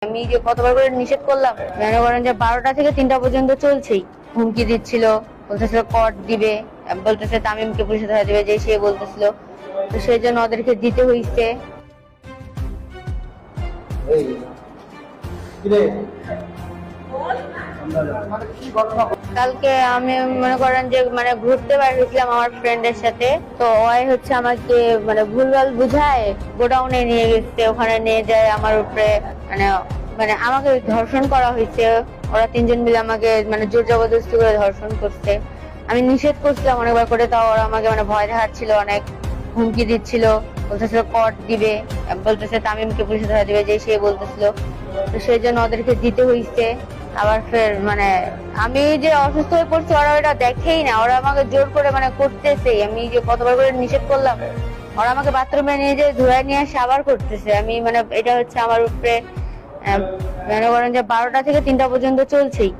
আমি যে কতবার করে নিষেধ করলাম, মনে করেন যে 12টা থেকে 3টা পর্যন্ত চলছেই। হুমকি দিচ্ছিল, বলতেছিল কট দিবে, বলতেছে তামিমকে পুলিশে ধরা দিবে, যে সে বলতেছিল। তো সেই জন্য ওদেরকে দিতে হইছে। কালকে আমি মনে করেন যে ঘুরতে বের হয়েছিলাম আমার ফ্রেন্ডের সাথে। তো ওই হচ্ছে আমাকে ভুলভাল বুঝায় গোডাউনে নিয়ে গেছে। ওখানে নিয়ে যায় আমার উপরে মানে মানে আমাকে ধর্ষণ করা হয়েছে। ওরা 3জন মিলে আমাকে জোর জবরদস্তি করে ধর্ষণ করছে। আমি নিষেধ করছিলাম অনেকবার করে, তাও ওরা আমাকে ভয় দেখাচ্ছিল, অনেক হুমকি দিচ্ছিল, বলতেছিল কট দিবে, বলতেছে তামিমকে পুলিশে ধরা দিবে, যে সে বলতেছিল। তো সেই জন্য ওদেরকে দিতে হইছে। আবার ফের আমি যে অসুস্থ হয়ে পড়ছি ওরা ওটা দেখেই না, ওরা আমাকে জোর করে করতেছে। আমি যে কতবার করে নিষেধ করলাম, ওরা আমাকে বাথরুমে নিয়ে যে ধুয়ে নিয়ে আসে আবার করতেছে। আমি এটা হচ্ছে আমার উপরে মনে করেন যে 12টা থেকে 3টা পর্যন্ত চলছেই।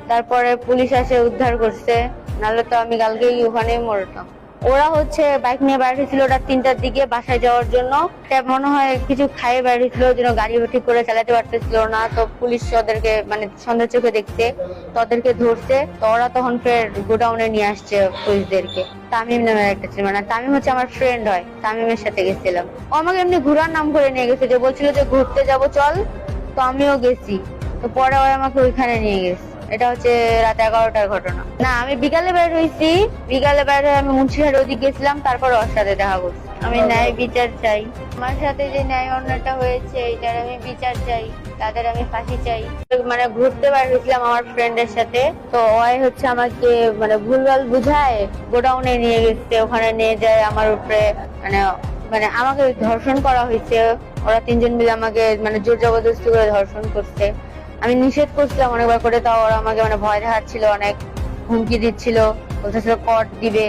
তারপরে পুলিশ আসে উদ্ধার করছে, নাহলে তো আমি কালকেই ওখানেই মরতাম। ওরা হচ্ছে বাইক নিয়ে বাইরে ছিল, ওটা 3টার দিকে বাসায় যাওয়ার জন্য। মনে হয় কিছু খাইয়ে বাইরে ছিল, যেন গাড়ি ঠিক করে চালাতে পারতেছিল না। তো পুলিশ ওদেরকে সন্দেহ চোখে দেখতে, তো ওদেরকে ধরছে। তো ওরা তখন ফের গোডাউনে নিয়ে আসছে পুলিশদেরকে। তামিম নামে একটা ছিল, তামিম হচ্ছে আমার ফ্রেন্ড হয়, তামিমের সাথে গেছিলাম। ও আমাকে এমনি ঘোরার নাম করে নিয়ে গেছে, যে বলছিল যে ঘুরতে যাব চল। তো আমিও গেছি। তো পরে ওই আমাকে ওইখানে নিয়ে গেছে। এটা হচ্ছে রাত 11টার ঘটনা। না, আমি বিকালে বের হয়েছি। বিকালে বের হয়ে আমি মুন্সিহাটের ওদিকে গেছিলাম, তারপর ওর সাথে দেখা করছি। আমি ন্যায় বিচার চাই। আমার সাথে যে ন্যায় অন্যায়টা হয়েছে এটার আমি বিচার চাই, তাদের আমি ফাঁসি চাই। ঘুরতে বের হয়েছিলাম আমার ফ্রেন্ডের সাথে। তো ওই হচ্ছে আমাকে ভুলভাল বুঝায় গোডাউনে নিয়ে গেছে। ওখানে নিয়ে যায় আমার উপরে মানে আমাকে ধর্ষণ করা হয়েছে। ওরা 3জন মিলে আমাকে জোর জবরদস্তি করে ধর্ষণ করছে। আমি নিষেধ করছিলাম অনেকবার করে, তাও ওরা আমাকে ভয় দেখাচ্ছিল, অনেক হুমকি দিচ্ছিল, বলতেছিল কট দিবে,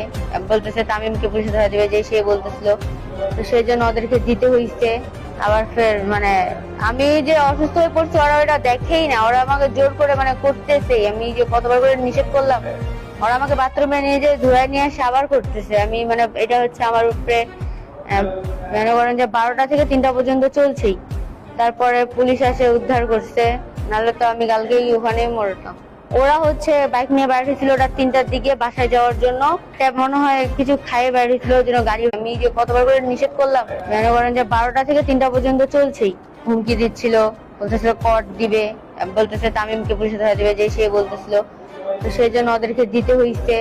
বলতেছে তামিমকে পুলিশে ধরা দিবে, যে সে বলতেছিল। তো সেই জন্য ওদেরকে দিতে হইছে। আবার ফের আমি যে অসুস্থ হয়ে পড়ছি ওরা ওটা দেখেই না, ওরা আমাকে জোর করে করতেছে। আমি যে কতবার করে নিষেধ করলাম, ওরা আমাকে বাথরুমে নিয়ে যে ধুয়ে নিয়ে আসে আবার করতেছে। আমি এটা হচ্ছে আমার উপরে মনে করেন যে 12টা থেকে 3টা পর্যন্ত চলছেই। তারপরে পুলিশ আসে উদ্ধার করছে, নাহলে তো আমি কালকেই ওখানেই মরতাম। ওরা হচ্ছে বাইক নিয়ে বাইরে ছিল, ওটা 3টার দিকে বাসায় যাওয়ার জন্য। মনে হয় কিছু খাইয়ে বাইরে ছিল, যেন গাড়ি। আমি যে কতবার করে নিষেধ করলাম, মনে করেন যে 12টা থেকে 3টা পর্যন্ত চলছেই। হুমকি দিচ্ছিল, বলতেছিল কট দিবে, বলতেছে তামিমকে পুলিশে ধরা দিবে, যে সে বলতেছিল। তো সেই জন্য ওদেরকে দিতে হইছে।